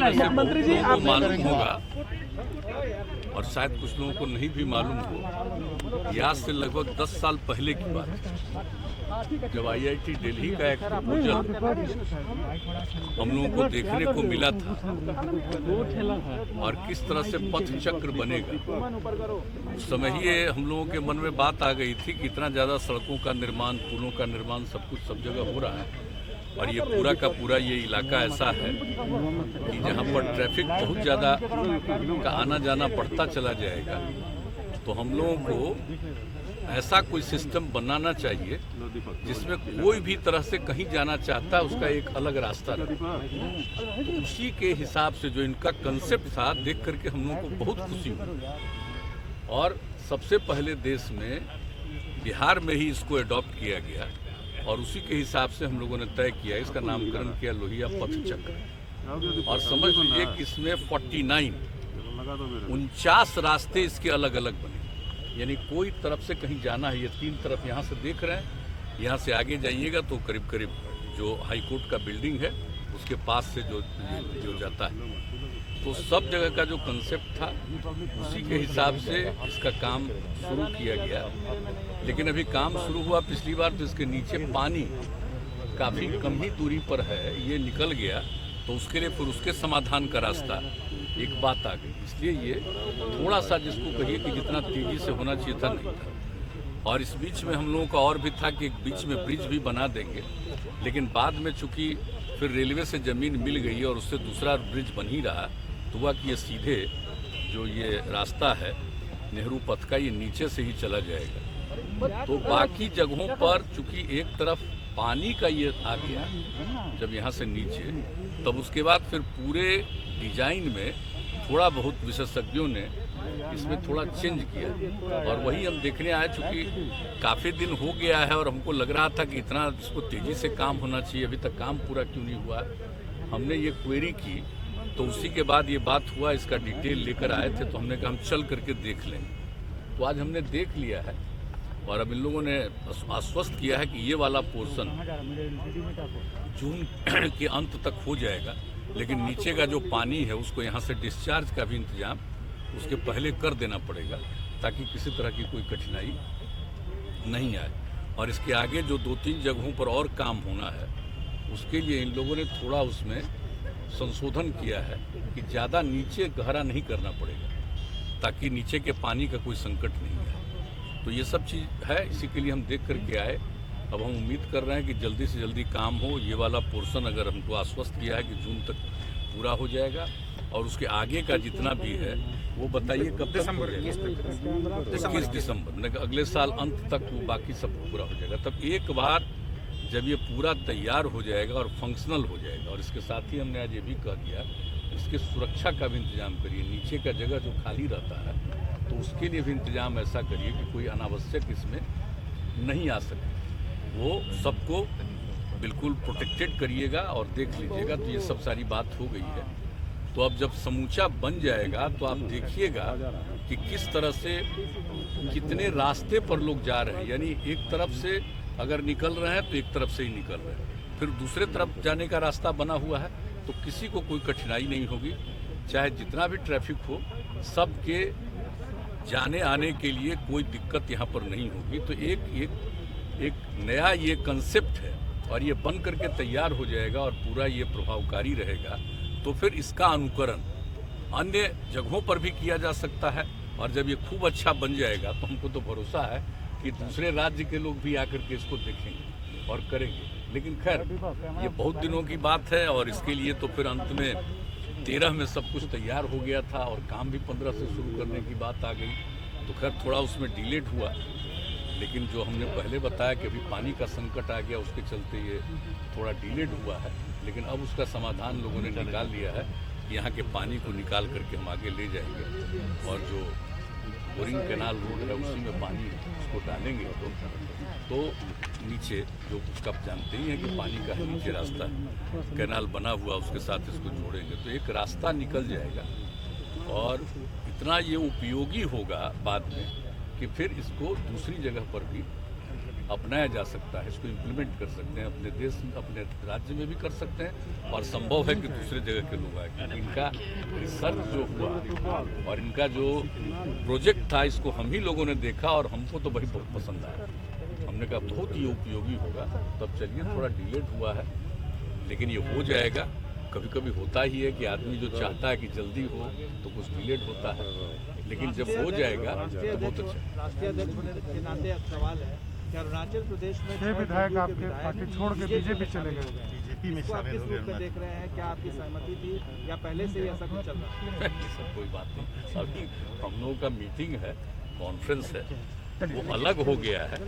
मुख्यमंत्री जी आप मालूम होगा और शायद कुछ लोगों को नहीं भी मालूम हो, ये आज से लगभग 10 साल पहले की बात है जब IIT दिल्ली का एक प्रपोजल हम लोगों को देखने को मिला था और किस तरह से पथ चक्र बनेगा। उस समय ही हम लोगों के मन में बात आ गई थी कि इतना ज़्यादा सड़कों का निर्माण, पुलों का निर्माण सब कुछ सब जगह हो रहा है और ये पूरा का पूरा ये इलाका ऐसा है कि जहाँ पर ट्रैफिक बहुत ज़्यादा का आना जाना बढ़ता चला जाएगा, तो हम लोगों को ऐसा कोई सिस्टम बनाना चाहिए जिसमें कोई भी तरह से कहीं जाना चाहता है उसका एक अलग रास्ता रहे। तो उसी के हिसाब से जो इनका कंसेप्ट था देख करके हम लोगों को बहुत खुशी हुई और सबसे पहले देश में बिहार में ही इसको अडॉप्ट किया गया और उसी के हिसाब से हम लोगों ने तय किया, इसका नामकरण किया लोहिया पथ चक्र। और समझ लीजिए कि इसमें 49 रास्ते इसके अलग अलग बने, यानी कोई तरफ से कहीं जाना है, ये 3 तरफ यहाँ से देख रहे हैं, यहाँ से आगे जाइएगा तो करीब करीब जो हाई कोर्ट का बिल्डिंग है उसके पास से जो जाता है, तो सब जगह का जो कंसेप्ट था उसी के हिसाब से इसका काम शुरू किया गया। लेकिन अभी काम शुरू हुआ पिछली बार तो इसके नीचे पानी काफ़ी कम ही दूरी पर है, ये निकल गया तो उसके लिए फिर उसके समाधान का रास्ता एक बात आ गई। इसलिए ये थोड़ा सा जिसको कहिए कि जितना तेज़ी से होना चाहिए था नहीं था। और इस बीच में हम लोगों का और भी था कि एक बीच में ब्रिज भी बना देंगे, लेकिन बाद में चूँकि फिर रेलवे से ज़मीन मिल गई और उससे दूसरा ब्रिज बन ही रहा तो हुआ कि ये सीधे जो ये रास्ता है नेहरू पथ का ये नीचे से ही चला जाएगा। तो बाकी जगहों पर चूंकि एक तरफ पानी का ये आ गया जब यहाँ से नीचे, तब उसके बाद फिर पूरे डिजाइन में थोड़ा बहुत विशेषज्ञों ने इसमें थोड़ा चेंज किया और वही हम देखने आए। चूँकि काफ़ी दिन हो गया है और हमको लग रहा था कि इतना इसको तेज़ी से काम होना चाहिए, अभी तक काम पूरा क्यों नहीं हुआ। हमने ये क्वेरी की तो उसी के बाद ये बात हुआ, इसका डिटेल लेकर आए थे तो हमने कहा हम चल करके देख लें। तो आज हमने देख लिया है और अब इन लोगों ने आश्वस्त किया है कि ये वाला पोर्शन जून के अंत तक हो जाएगा, लेकिन नीचे का जो पानी है उसको यहाँ से डिस्चार्ज का भी इंतजाम उसके पहले कर देना पड़ेगा ताकि किसी तरह की कोई कठिनाई नहीं आए। और इसके आगे जो 2-3 जगहों पर और काम होना है उसके लिए इन लोगों ने थोड़ा उसमें संशोधन किया है कि ज़्यादा नीचे गहरा नहीं करना पड़ेगा ताकि नीचे के पानी का कोई संकट नहीं है। तो ये सब चीज़ है, इसी के लिए हम देख करके आए। अब हम उम्मीद कर रहे हैं कि जल्दी से जल्दी काम हो। ये वाला पोर्शन अगर हमको आश्वस्त किया है कि जून तक पूरा हो जाएगा और उसके आगे का जितना भी है वो बताइए कब तक हो जाएगा। 21 दिसंबर अगले साल अंत तक वो बाकी सब पूरा हो जाएगा। तब एक बार जब ये पूरा तैयार हो जाएगा और फंक्शनल हो जाएगा, और इसके साथ ही हमने आज ये भी कह दिया इसके सुरक्षा का भी इंतजाम करिए। नीचे का जगह जो खाली रहता है तो उसके लिए भी इंतजाम ऐसा करिए कि कोई अनावश्यक इसमें नहीं आ सके, वो सबको बिल्कुल प्रोटेक्टेड करिएगा और देख लीजिएगा। तो ये सब सारी बात हो गई है। तो अब जब समूचा बन जाएगा तो आप देखिएगा कि किस तरह से कितने रास्ते पर लोग जा रहे हैं, यानी एक तरफ से अगर निकल रहे हैं तो एक तरफ से ही निकल रहे हैं, फिर दूसरे तरफ जाने का रास्ता बना हुआ है तो किसी को कोई कठिनाई नहीं होगी। चाहे जितना भी ट्रैफिक हो सबके जाने आने के लिए कोई दिक्कत यहाँ पर नहीं होगी। तो एक नया ये कंसेप्ट है और ये बन करके तैयार हो जाएगा और पूरा ये प्रभावकारी रहेगा। तो फिर इसका अनुकरण अन्य जगहों पर भी किया जा सकता है और जब ये खूब अच्छा बन जाएगा तो हमको तो भरोसा है कि दूसरे राज्य के लोग भी आकर के इसको देखेंगे और करेंगे। लेकिन खैर ये बहुत दिनों की बात है और इसके लिए तो फिर अंत में 13 में सब कुछ तैयार हो गया था और काम भी 15 से शुरू करने की बात आ गई। तो खैर थोड़ा उसमें डिलेट हुआ, लेकिन जो हमने पहले बताया कि अभी पानी का संकट आ गया उसके चलते ये थोड़ा डिलेट हुआ है। लेकिन अब उसका समाधान लोगों ने निकाल लिया है कि यहाँ के पानी को निकाल करके हम आगे ले जाएंगे और जो बोरिंग कैनाल रोड है उसी में पानी उसको डालेंगे तो नीचे जो उसका जानते ही हैं कि पानी का है नीचे रास्ता कैनाल बना हुआ उसके साथ इसको जोड़ेंगे तो एक रास्ता निकल जाएगा और इतना ये उपयोगी होगा बाद में कि फिर इसको दूसरी जगह पर भी अपनाया जा सकता है, इसको इम्प्लीमेंट कर सकते हैं, अपने देश अपने राज्य में भी कर सकते हैं और संभव है कि दूसरे जगह के लोग आए, क्योंकि इनका रिसर्च जो हुआ और इनका जो प्रोजेक्ट था इसको हम ही लोगों ने देखा और हमको तो भाई बहुत पसंद आया। हमने कहा बहुत ही उपयोगी होगा, तब चलिए थोड़ा डिलेड हुआ है लेकिन ये हो जाएगा। कभी कभी होता ही है कि आदमी जो चाहता है कि जल्दी हो तो कुछ डिलेड होता है, लेकिन जब हो जाएगा तो बहुत अच्छा। राष्ट्रीय अध्यक्ष होने के नाते अब सवाल है कि अरुणाचल प्रदेश में 6 विधायक आपके पार्टी छोड़ के बीजेपी चले गए। बीजेपी में शामिल हो गए। देख रहे हैं, क्या आपकी सहमति थी या पहले से ही ऐसा कुछ चल रहा है? सब कोई बात नहीं, अभी हम लोगों का मीटिंग है, कॉन्फ्रेंस है, वो अलग हो गया है।